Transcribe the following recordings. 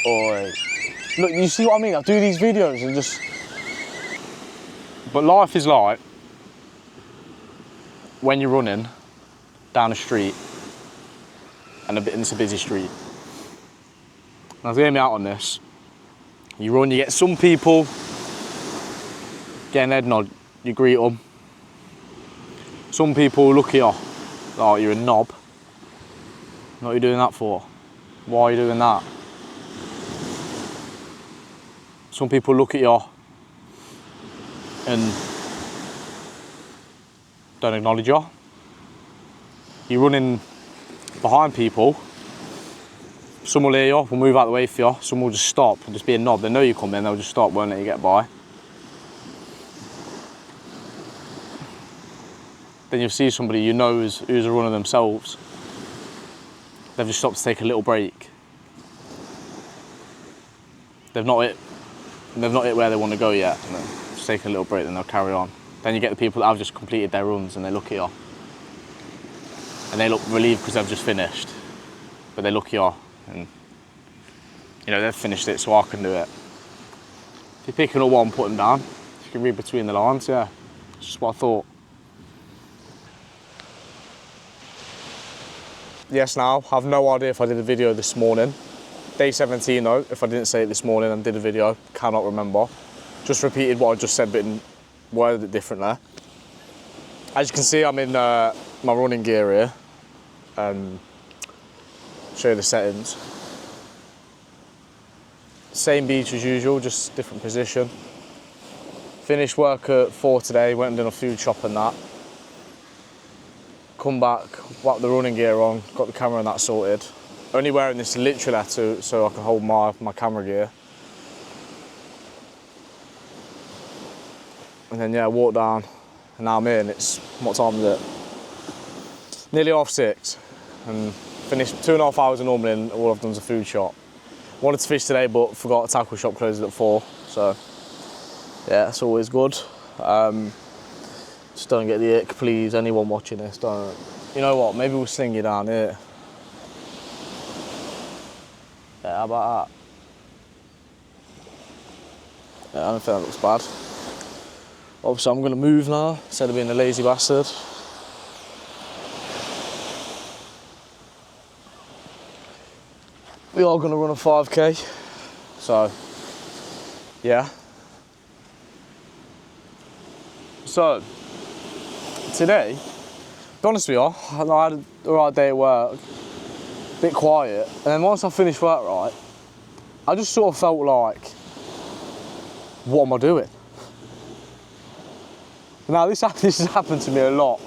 Oi. Look, you see what I mean? I do these videos and just... But life is like when you're running down a street and it's a busy street. Now, hear me out on this. You run, you get some people getting head nod, you greet them. Some people look at you like you're a knob. What are you doing that for? Why are you doing that? Some people look at you and don't acknowledge you. You're running behind people. Some will hear you, will move out the way for you. Some will just stop and just be a knob. They know you come in, they'll just stop, won't let you get by. Then you'll see somebody you know who's a runner themselves. They've just stopped to take a little break. They've not hit where they want to go yet. And then just take a little break, then they'll carry on. Then you get the people that have just completed their runs and they look at you. And they look relieved because they've just finished. But they look at you and, you know, they've finished it, so I can do it. If you're picking up what I'm putting down, you can read between the lines, yeah. It's just what I thought. Yes, now, I have no idea if I did a video this morning. Day 17 though, if I didn't say it this morning and did a video, cannot remember. Just repeated what I just said, but worded it differently. As you can see, I'm in my running gear here. Show you the settings. Same beach as usual, just different position. Finished work at 4 today, went and done a food shop and that. Come back, whacked the running gear on, got the camera and that sorted. Only wearing this literally so I can hold my camera gear. And then yeah, walk down, and now I'm here and it's, what time is it? Nearly 6:30. And finished 2.5 hours normally and all I've done is a food shop. Wanted to fish today but forgot the tackle shop closed at 4. So yeah, that's always good. Just don't get the ick, please, anyone watching this, don't. You know what, maybe we'll sling you down here. Yeah, how about that? Yeah, I don't think that looks bad. Obviously I'm gonna move now, instead of being a lazy bastard. We are gonna run a 5k, so, yeah. So, today, to be honest with you, I had a right day at work, a bit quiet, and then once I finished work, right, I just sort of felt like, what am I doing? Now this has happened to me a lot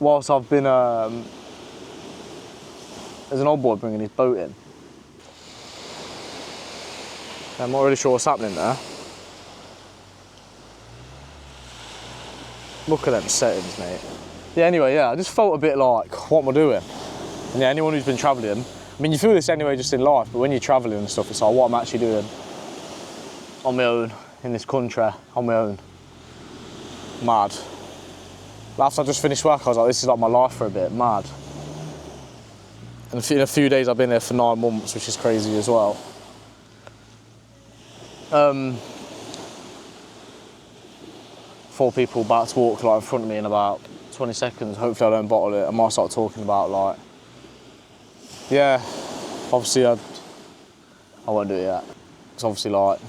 whilst I've been, there's an old boy bringing his boat in. I'm not really sure what's happening there. Look at them settings, mate. Yeah, anyway, yeah, I just felt a bit like, what am I doing? And yeah, anyone who's been travelling, I mean, you feel this anyway just in life, but when you're travelling and stuff, it's like, what I'm actually doing on my own, in this country, on my own. Mad. After I just finished work, I was like, this is like my life for a bit, mad. And in a few days, I've been there for 9 months, which is crazy as well. 4 people about to walk like in front of me in about 20 seconds. Hopefully I don't bottle it. I might start talking about like, yeah, obviously I won't do it yet. It's obviously like,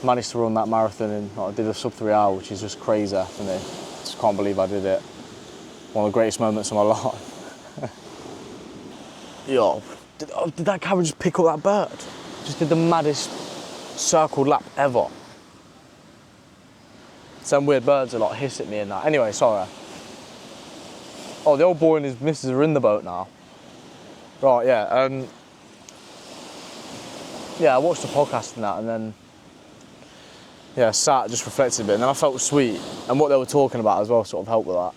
managed to run that marathon and like, I did a sub 3 hour, which is just crazy for me. Just can't believe I did it. One of the greatest moments of my life. Yo, did that camera just pick up that bird? Just did the maddest circle lap ever. Some weird birds are like hiss at me and that. Anyway, sorry. Oh, the old boy and his missus are in the boat now. Right, yeah. Yeah, I watched the podcast and that, and then yeah, sat, just reflected a bit, and then I felt sweet, and what they were talking about as well sort of helped with that.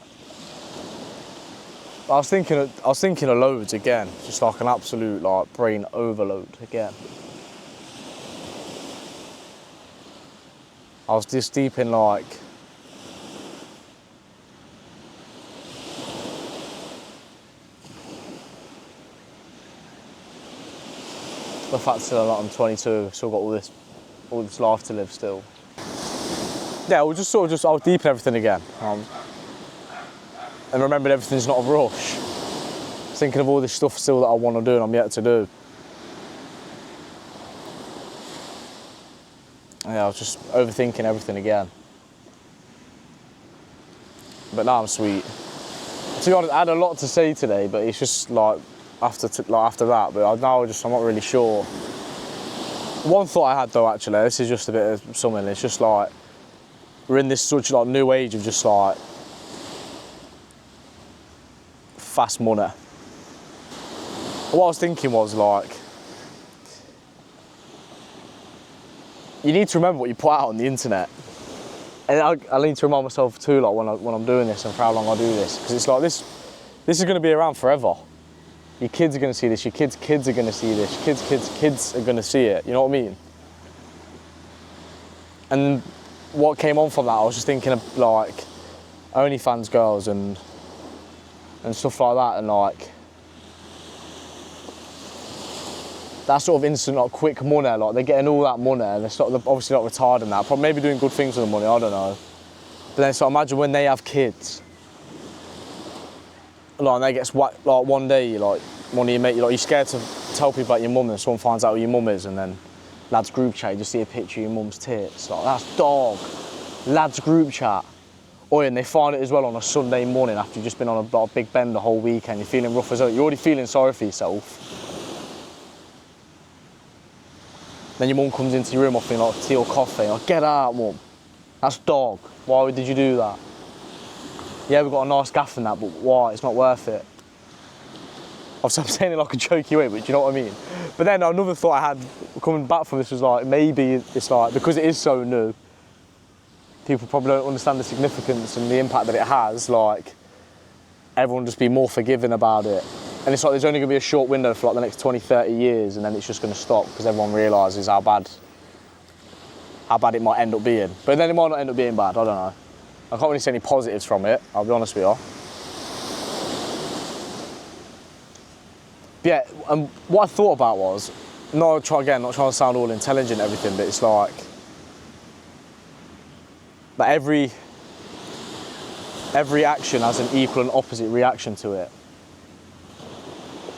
But I was thinking of loads again, just like an absolute like brain overload again. I was just deep in like, the fact still like I'm 22, still got all this life to live still. Yeah, we'll just sort of I'll deepen everything again. And remember everything's not a rush. Thinking of all this stuff still that I want to do and I'm yet to do. Yeah, I was just overthinking everything again. But now I'm sweet. To be honest, I had a lot to say today, but it's just like after that. But I'm not really sure. One thought I had though, actually, this is just a bit of something. It's just like we're in this such like new age of just like fast money. What I was thinking was like, you need to remember what you put out on the internet. And I need to remind myself too, like when I'm doing this and for how long I do this, because it's like this is going to be around forever. Your kids are going to see this. Your kids' kids are going to see this. Your kids are going to see it. You know what I mean? And what came on from that, I was just thinking of like OnlyFans girls and stuff like that, and like that sort of instant, like quick money. Like they're getting all that money, and they're obviously not retired in that. Probably maybe doing good things with the money. I don't know. But then, so imagine when they have kids. Like, and they get like one day, like one of your mates, like you're scared to tell people about your mum, and someone finds out who your mum is, and then lads group chat, you just see a picture of your mum's tits. Like that's dog. Lads group chat. Oh, and they find it as well on a Sunday morning after you've just been on a big bend the whole weekend. You're feeling rough as hell. You're already feeling sorry for yourself. Then your mum comes into your room offering like tea or coffee. Like, get out, mum. That's dog. Why did you do that? Yeah, we've got a nice gaff in that, but why? It's not worth it. Obviously, I'm saying it like a jokey way, but do you know what I mean? But then another thought I had coming back from this was like, maybe it's like, because it is so new, people probably don't understand the significance and the impact that it has, like, everyone just be more forgiving about it. And it's like there's only going to be a short window for like the next 20, 30 years, and then it's just going to stop because everyone realises how bad it might end up being. But then it might not end up being bad, I don't know. I can't really see any positives from it, I'll be honest with you. But yeah, and what I thought about was, not trying to sound all intelligent and everything, but it's like every action has an equal and opposite reaction to it.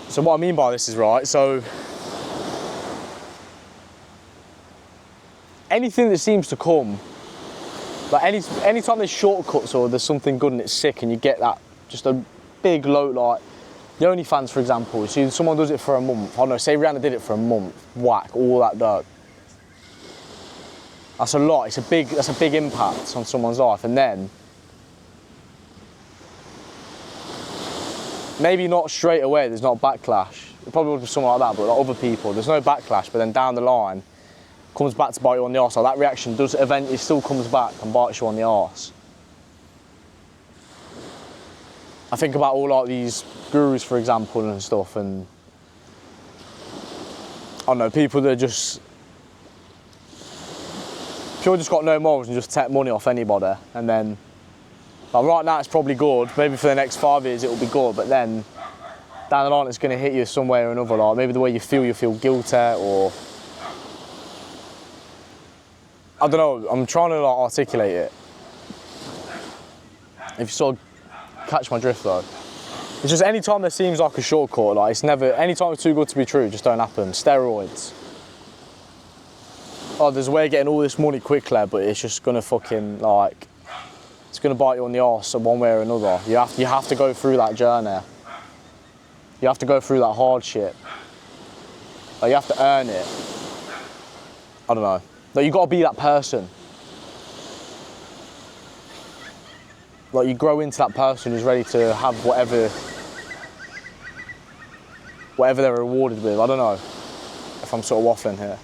So what I mean by this is, right, so anything that seems to come, like any time there's shortcuts or there's something good and it's sick and you get that, just a big load, like the OnlyFans, for example, you see someone does it for a month, I don't know, say Rihanna did it for a month, whack, all that dirt. That's a lot, that's a big impact on someone's life, and then maybe not straight away, there's not backlash. It probably would be something like that, but like other people, there's no backlash, but then down the line, comes back to bite you on the arse. So that reaction does eventually still comes back and bites you on the arse. I think about all like these gurus, for example, and stuff, and I don't know, people that just got no morals and just take money off anybody, and then like right now it's probably good, maybe for the next 5 years it'll be good, but then down the line it's going to hit you some way or another, like maybe the way you feel guilty, or I don't know, I'm trying to like articulate it. If you sort of catch my drift though. It's just any time there seems like a shortcut, like it's never, any time it's too good to be true, just don't happen. Steroids. Oh, there's a way of getting all this money quickly, but it's just gonna fucking like, it's gonna bite you on the arse one way or another. You have to go through that journey. You have to go through that hardship. Like, you have to earn it. I don't know. Like, you gotta be that person. Like, you grow into that person who's ready to have whatever they're rewarded with. I don't know if I'm sort of waffling here.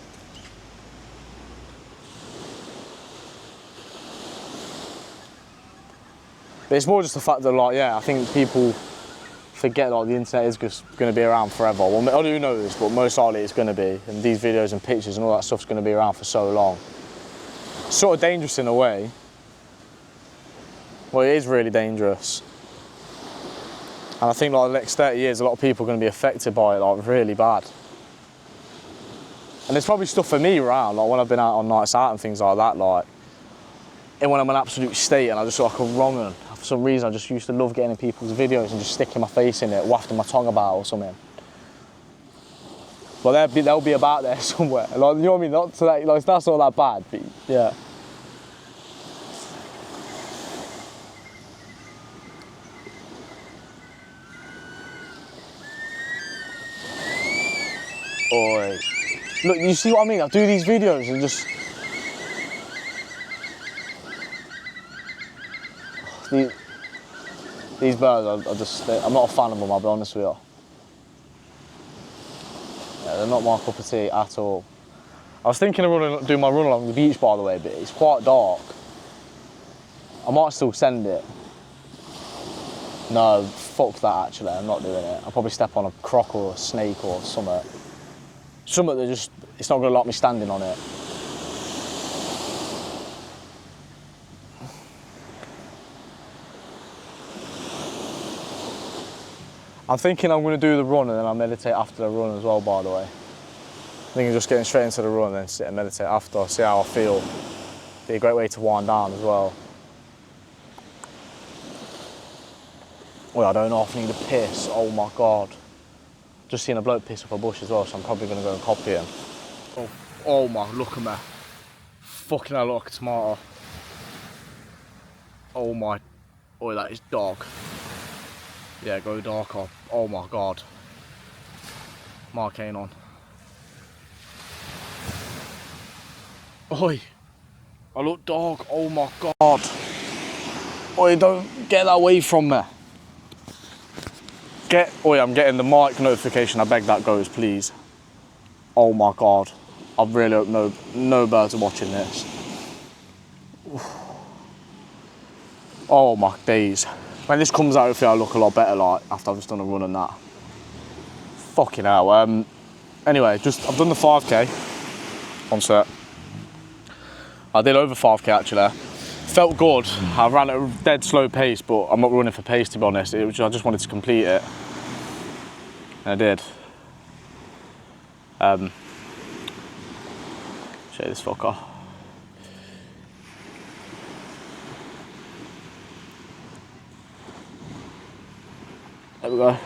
But it's more just the fact that, like, yeah, I think people forget like the internet is just going to be around forever. Well, I do know this, but most likely it's going to be. And these videos and pictures and all that stuff's going to be around for so long. It's sort of dangerous in a way. Well, it is really dangerous. And I think like the next 30 years, a lot of people are going to be affected by it, like really bad. And there's probably stuff for me around, like when I've been out on nights out and things like that, like, and when I'm in an absolute state and I just feel like a wrong un. For some reason, I just used to love getting in people's videos and just sticking my face in it, wafting my tongue about or something. But they'll be about there somewhere. Like, you know what I mean? Not to that, like, that's not that bad, but yeah. Oi. Look, you see what I mean? I do these videos and just... These birds, I'm not a fan of them, I'll be honest with you. Yeah, they're not my cup of tea at all. I was thinking of doing my run along the beach, by the way, but it's quite dark. I might still send it. No, fuck that actually, I'm not doing it. I'll probably step on a croc or a snake or something. Something that just, it's not gonna lock me standing on it. I'm thinking I'm gonna do the run and then I'll meditate after the run as well, by the way. I'm thinking just getting straight into the run and then sit and meditate after, see how I feel. Be a great way to wind down as well. Well, I don't know if I need a piss, oh my God. Just seen a bloke piss up a bush as well, so I'm probably gonna go and copy him. Oh my, look at me. Fucking hell, look like a tomato. Oh my, oh that is dark. Yeah, go darker. Oh my God. Marcane on. Oi, I look dark, oh my God. Oi, don't get that away from me. Oi, I'm getting the mic notification, I beg that goes, please. Oh my God. I really hope no birds are watching this. Oh my days. When this comes out, hopefully I'll look a lot better, like, after I've just done a run and that. Fucking hell. Anyway, I've done the 5K on set. I did over 5K actually. Felt good. I ran at a dead slow pace, but I'm not running for pace, to be honest. I just wanted to complete it. And I did. Show you this fucker. There we go.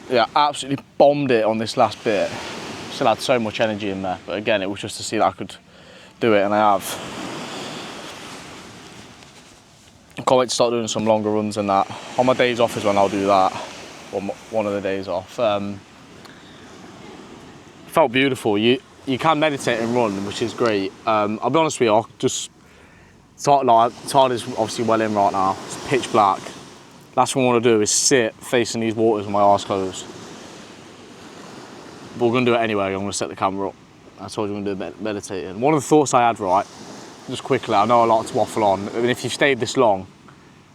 Yeah, absolutely bombed it on this last bit. Still had so much energy in there, but again, it was just to see that I could do it, and I have. I can't wait to start doing some longer runs and that. On my days off is when I'll do that, or one of the days off. Felt beautiful. You can meditate and run, which is great. I'll be honest with you, tide is obviously well in right now. It's pitch black. Last thing I want to do is sit facing these waters with my eyes closed. But we're going to do it anyway. I'm going to set the camera up. I told you I'm going to do meditating. One of the thoughts I had, right, just quickly, I know I like to waffle on. I mean, if you've stayed this long,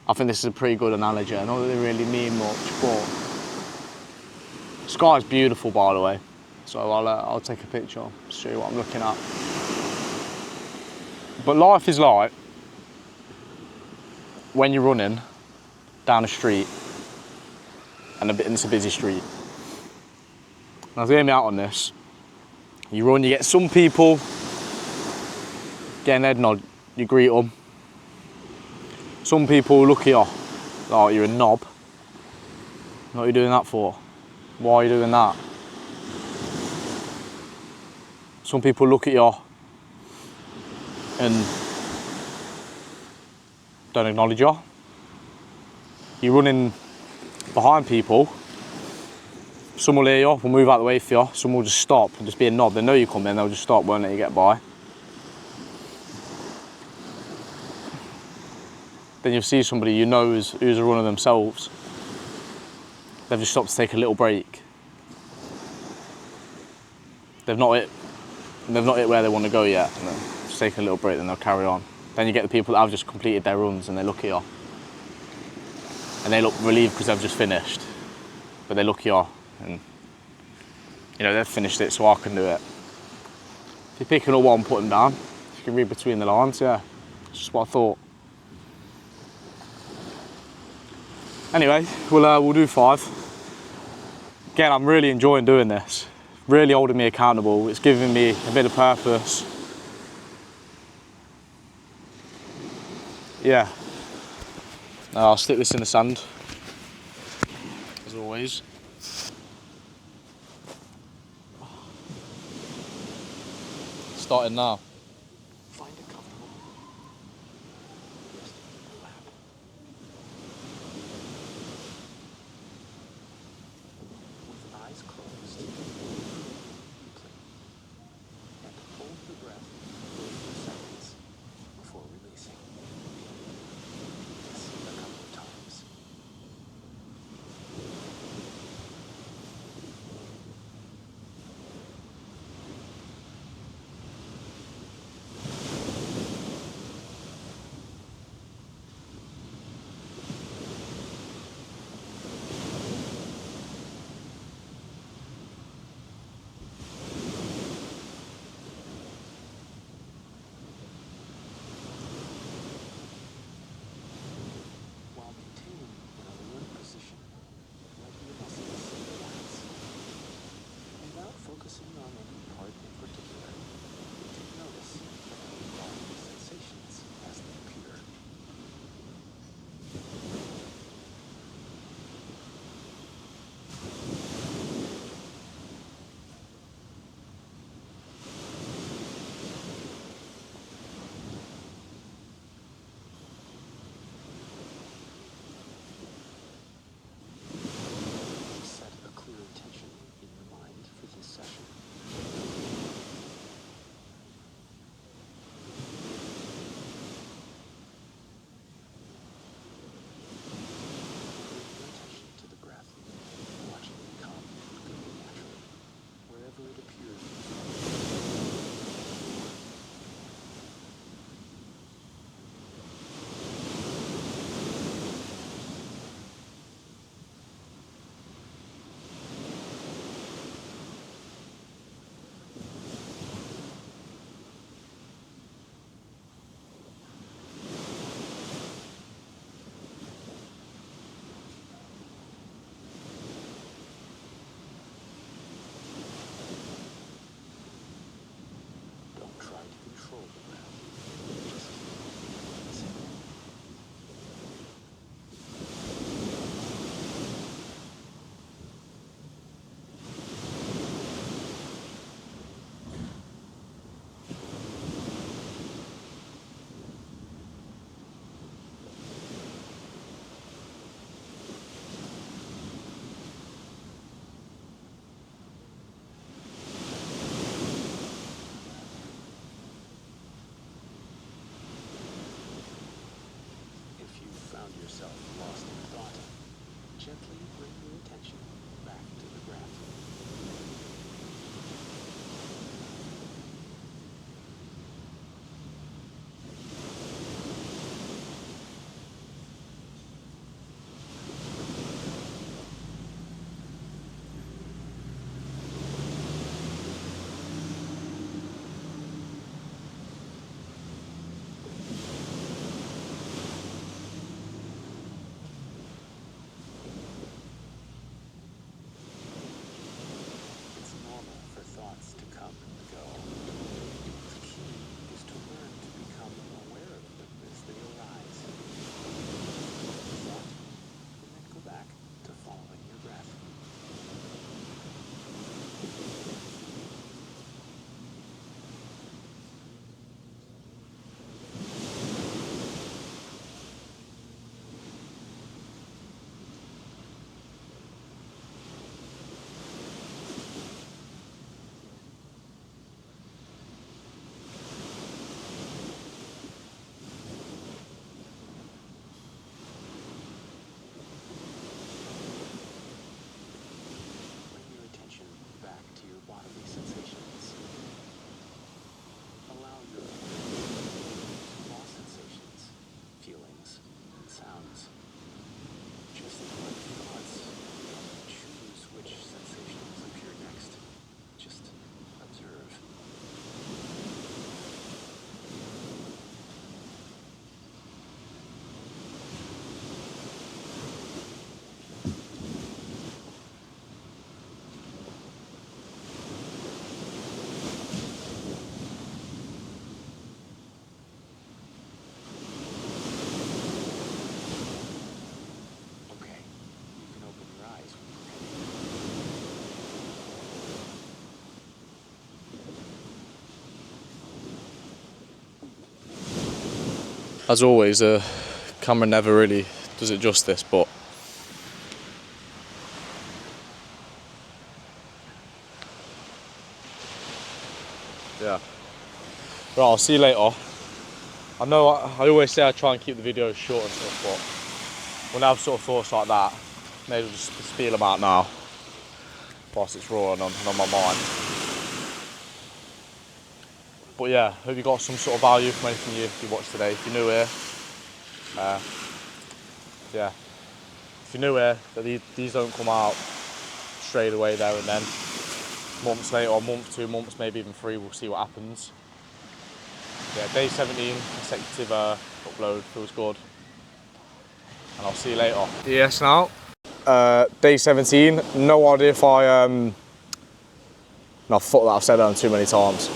I think this is a pretty good analogy. I know that they really mean much, but the sky's beautiful, by the way. So I'll take a picture, show you what I'm looking at. But life is like when you're running down a street and it's a busy street. Now, to hear me out on this, you run, you get some people get an head nod, you greet them. Some people look at you like you're a knob. What are you doing that for? Why are you doing that? Some people look at you and don't acknowledge you. You're running behind people. Some will hear you, will move out the way for you. Some will just stop and just be a knob. They know you come in, they'll just stop, won't let you get by. Then you'll see somebody you know who's a runner themselves. They've just stopped to take a little break. They've not hit where they want to go yet. And then just take a little break, then they'll carry on. Then you get the people that have just completed their runs and they look at you. And they look relieved because they've just finished. But they look at you and, you know, they've finished it, so I can do it. If you're picking up what I'm putting down, you can read between the lines, yeah. It's just what I thought. Anyway, we'll do 5. Again, I'm really enjoying doing this. really holding me accountable. It's giving me a bit of purpose. Yeah. I'll stick this in the sand, as always. Starting now. Find a comfortable rest in your lap. With eyes closed, deeply, and hold the breath for a few seconds before releasing. This a couple of times. While maintaining an alert position, let your muscles relax. Without focusing on any part in particular, take notice of any bodily sensations as they appear. Set a clear intention in your mind for this session. Bring your attention to the breath, watching it come and go naturally, wherever it appears. Don't try to control the breath. Just notice it. If you found yourself lost in thought, gently bring your attention back to the breath. As always, the camera never really does it justice, but yeah. Right, I'll see you later. I know I always say I try and keep the videos short and stuff, but when I have sort of thoughts like that, may as well just spiel them out now, whilst it's raw and on my mind. But yeah, hope you got some sort of value from anything you watched today. If you're new here, yeah, if you're new here, these don't come out straight away there and then. Months later, or a month, 2 months, maybe even 3, we'll see what happens. Yeah, day 17 consecutive upload, feels good. And I'll see you later. Yes, now. Day 17, no idea if I, no, I thought that I've said that too many times.